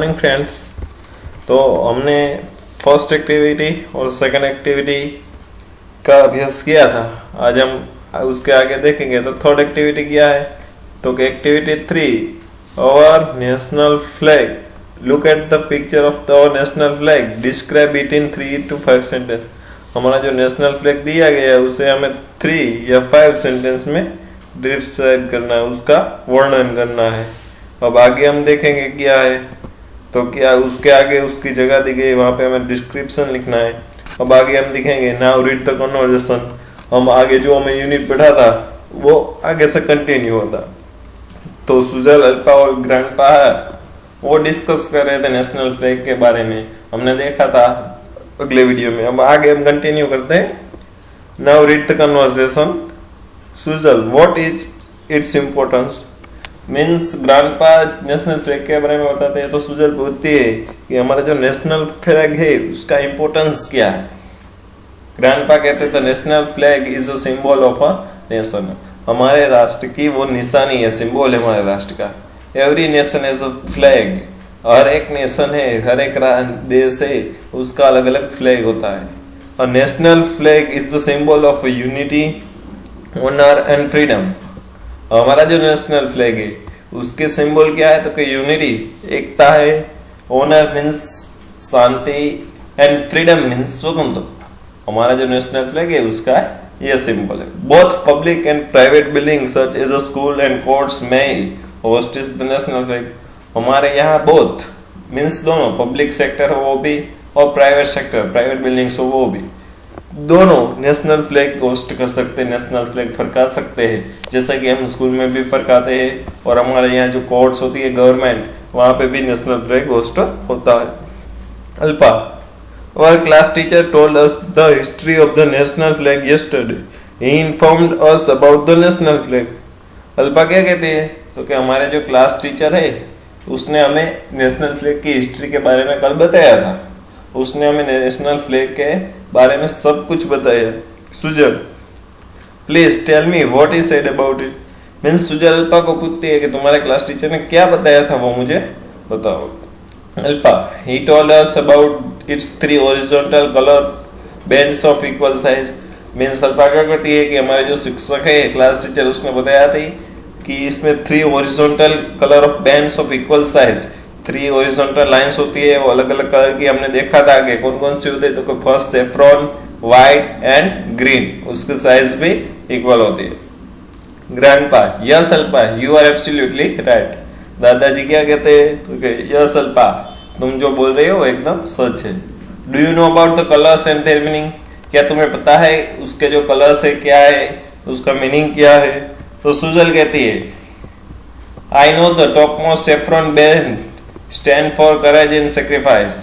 Morning friends. तो हमने first activity और सेकंड एक्टिविटी का अभ्यास किया था। आज हम उसके आगे देखेंगे। तो थर्ड एक्टिविटी क्या है? तो activity 3, our national flag. Look at the picture of the national flag, describe it in 3 to 5 sentence. हमारा जो नेशनल फ्लैग दिया गया है उसे हमें 3 या 5 सेंटेंस में डिस्क्राइब करना है, उसका वर्णन करना है। अब आगे हम देखेंगे क्या है। तो क्या उसके आगे उसकी जगह दी गई, वहां पे हमें डिस्क्रिप्शन लिखना है। अब आगे हम लिखेंगे नाउ रीड द कन्वर्सेशन। हम आगे जो हमें यूनिट पढ़ा था वो आगे से कंटिन्यू होता। तो सुजल, अल्पा और ग्रैंडपा वो डिस्कस कर रहे थे नेशनल फ्लैग के बारे में, हमने देखा था अगले वीडियो में। अब आगे हम कंटिन्यू करते हैं। Now read the conversation. Sujal, what is its importance? Means grandpa national flag के बारे में बताते हैं, तो सुजल पूछती है कि हमारा जो नेशनल फ्लैग है उसका इम्पोर्टेंस क्या है। ग्रैंडपा कहते हैं तो national flag is a symbol of a nation. हमारे राष्ट्र की वो निशानी है, सिंबल है हमारे राष्ट्र का। Every nation is a flag. हर एक नेशन है, हर एक देश है, उसका अलग अलग फ्लैग होता है। A national flag is the symbol of unity, honour and freedom. हमारा जो नेशनल फ्लैग है उसके सिंबल क्या है? तो कि यूनिटी, एकता है, ऑनर मीन्स शांति, एंड फ्रीडम मीन्स स्वतंत्रता। हमारा जो नेशनल फ्लैग है उसका ये सिंबल है। Both public and private building such as a school and courts में hoist is the national flag. हमारे यहाँ बोथ मीन्स दोनों, पब्लिक सेक्टर हो वो भी और प्राइवेट सेक्टर, प्राइवेट बिल्डिंग्स हो वो भी, दोनों नेशनल फ्लैग होस्ट कर सकते हैं, नेशनल फ्लैग फरका सकते हैं। जैसा कि हम स्कूल में भी फरकाते हैं और हमारे यहाँ जो कोर्ट्स होती है गवर्नमेंट, वहाँ पे भी नेशनल फ्लैग होस्ट होता है। Alpa, our class teacher told us the history of the national flag yesterday. He informed us about the national flag. Alpa क्या कहते हैं? तो कि हमारे जो क्लास टीचर है उसने हमें नेशनल फ्लैग की हिस्ट्री के बारे में कल बताया था। उसने हमें नेशनल फ्लैग के बारे में सब कुछ बताया। Sujal, please tell me what he said about it. Means Sujal Alpa को पूछती है कि तुम्हारे क्लास टीचर ने क्या बताया था, वो मुझे बताओ। Alpa, he told us about its 3 horizontal color bands of equal size. Means Alpa क्या कहती है कि हमारे जो शिक्षक है क्लास टीचर उसने बताया थी कि इसमें 3 horizontal color of bands of equal size, 3 horizontal lines होती है, वो अलग अलग कलर की। हमने देखा था कि कौन कौन सी होती है। तो first saffron, white and green, उसकी साइज भी इक्वल होती है। Grandpa, yes Alpa, you are absolutely right. दादाजी क्या कहते हैं? तो यस अल्पा, तुम जो बोल रहे हो एकदम सच है। Do you know about the colours and there meaning? क्या तुम्हें पता है उसके जो कलर्स है क्या है, उसका मीनिंग क्या है? तो सुजल कहती है I know the top most saffron band stand for courage and sacrifice.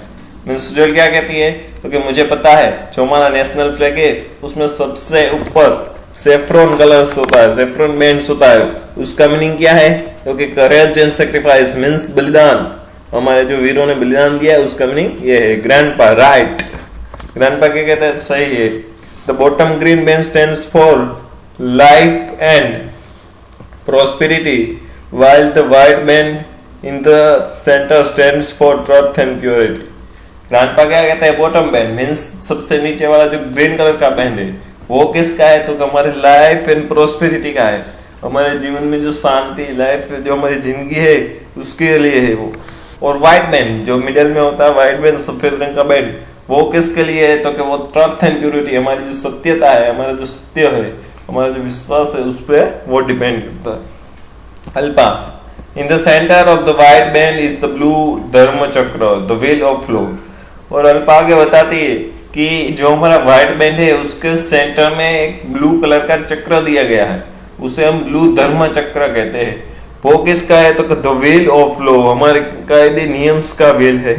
Means Sujal क्या कहती है? तो कि मुझे पता है जो हमारा नेशनल फ्लैग है उसमें सबसे ऊपर सेफ्रॉन कलर्स होता है, सेफ्रॉन बैंड्स होता है। उसका मीनिंग क्या है? तो कि करेज एंड सेक्रीफाइस मीन्स बलिदान। हमारे जो वीरों ने बलिदान दिया है उसका मीनिंग ये है। Grandpa, right. ग्रैंडपा क्या कहते हैं? सही है। The bottom green band stands for life and prosperity, while the white band in the center stands for truth and purity. Grandpa क्या कहता है? बॉटम बैंड मीन्स सबसे नीचे वाला जो ग्रीन कलर का बैंड है वो किसका है? तो हमारे लाइफ एंड प्रोस्पेरिटी का है। हमारे जीवन में जो शांति, लाइफ जो हमारी जिंदगी है उसके लिए है वो। और व्हाइट बैंड जो मिडिल में होता है, व्हाइट बैंड सफेद रंग का बैंड, वो किसके लिए है? तो कि वो ट्रुथ एंड प्योरिटी, हमारी जो सत्यता है, हमारा जो सत्य है, हमारा जो विश्वास है उस पर वो डिपेंड करता है। Alpa, in the centre of the white band is the blue धर्म चक्र, द व्हील ऑफ फ्लो। और अल्पा आगे बताती है कि जो हमारा व्हाइट बैंड है उसके सेंटर में एक ब्लू कलर का चक्र दिया गया है, उसे हम ब्लू धर्म चक्र कहते हैं। वो किसका है? तो द व्हील ऑफ फ्लो, हमारे कायदे नियम्स का व्हील है।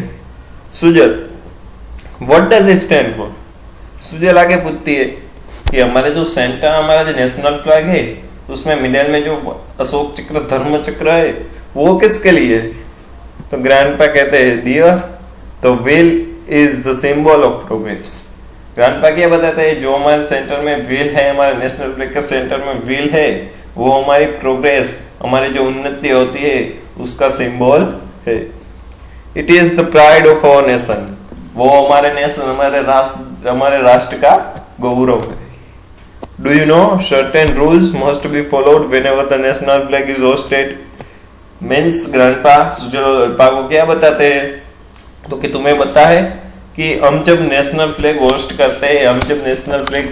Sujal, what does it stand for? Sujal आगे पूछती है कि हमारे जो सेंटर, हमारा जो नेशनल फ्लैग है उसमें मिडिल में जो अशोक चक्र, धर्म चक्र है, वो किसके लिए है? तो ग्रैंडपा कहते हैं dear, the wheel is the symbol of progress. Grandpa क्या बताते हैं? जो हमारे सेंटर में व्हील है, हमारे नेशनल फ्लैग के सेंटर में व्हील है, वो हमारी प्रोग्रेस, हमारी जो उन्नति होती है उसका सिंबल है। It is the pride of our nation. वो हमारे नेशन, हमारे राष्ट्र का गौरव है। Do you know certain rules must be followed whenever the national flag is hoisted. Means grandpa Alpa को क्या बताते हैं, तो कि तुम्हें पता है कि हम जब नेशनल फ्लैग होस्ट करते हैं, हम जब नेशनल फ्लैग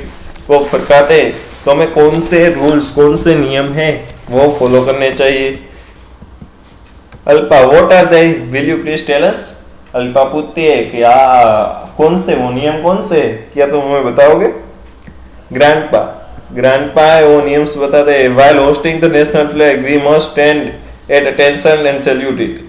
को फरकाते हैं, तो हमें कौन से रूल्स, कौन से नियम हैं वो फॉलो करने चाहिए। Alpa what are they, will you please tell us. Alpa पूछती है कि कौन से वो नियम, कौन से, क्या तुम हमें बताओगे। ग्रैंडपा है वो नियम्स बताते हैं। While hoisting the national flag we must stand at attention and salute it.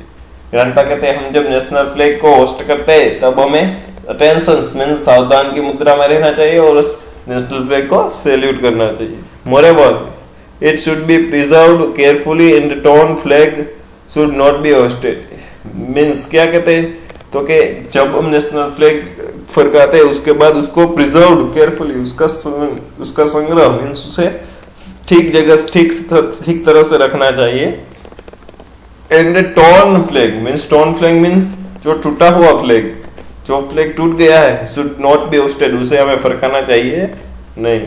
Grandpa कहते हैं हम जब नेशनल फ्लैग को होस्ट करते हैं तब हमें अटेंशन मींस सावधान की मुद्रा में रहना चाहिए और उस नेशनल फ्लैग को सैल्यूट करना चाहिए। Moreover it should be preserved carefully in the torn flag should not be hoisted. Means क्या कहते हैं, तो कि जब हम नेशनल फ्लैग फरकाते हैं उसके बाद उसको प्रिजर्व्ड केयरफुली, उसका संग्रह मींस उसे ठीक जगह ठीक तरह से रखना चाहिए। एंड टॉर्न फ्लैग मींस जो टूटा हुआ फ्लैग, जो फ्लैग टूट गया है, शुड नॉट बी होस्टेड, उसे हमें फरकाना चाहिए नहीं।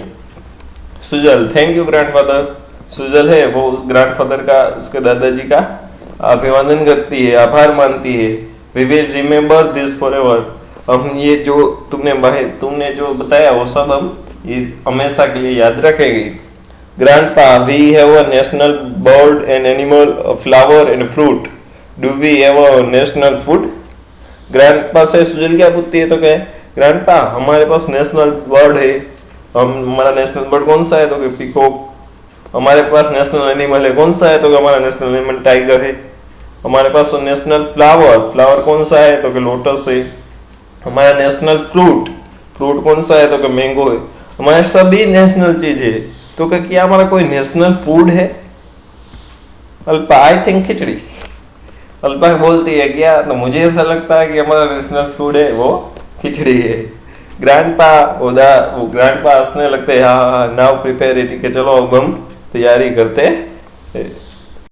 Sujal thank you grandfather. Sujal है वो उस ग्रैंडफादर का, उसके दादाजी का अभिवादन करती है, आभार मानती है। We will remember this forever. हम ये जो तुमने जो बताया वो सब हम ये हमेशा के लिए याद रखेंगे। Grandpa we have a national bird and animal, flower and fruit, do we have a national food. Grandpa से सुजल क्या पूछती है, तो क्या ग्रैंडपा हमारे पास नेशनल बर्ड है, हमारा नेशनल बर्ड कौन सा है, तो कि पीकॉक। हमारे पास नेशनल एनिमल है, कौन सा है, तो कि हमारा नेशनल एनिमल टाइगर है। हमारे पास नेशनल फ्लावर कौन सा है, तो कि लोटस है। हमारा नेशनल फ्रूट कौन सा है, तो कि मैंगो है। हमारे सभी नेशनल चीज है, तो क्या हमारा कोई नेशनल फूड है। अल्पा आई थिंक खिचड़ी। अल्पा बोलती है क्या, तो मुझे ऐसा लगता है कि हमारा नेशनल फूड है वो खिचड़ी है। ग्रैंडपा हंसने लगते हैं, हाँ नाउ प्रिपेयर इट, के चलो अब हम तैयारी करते हैं।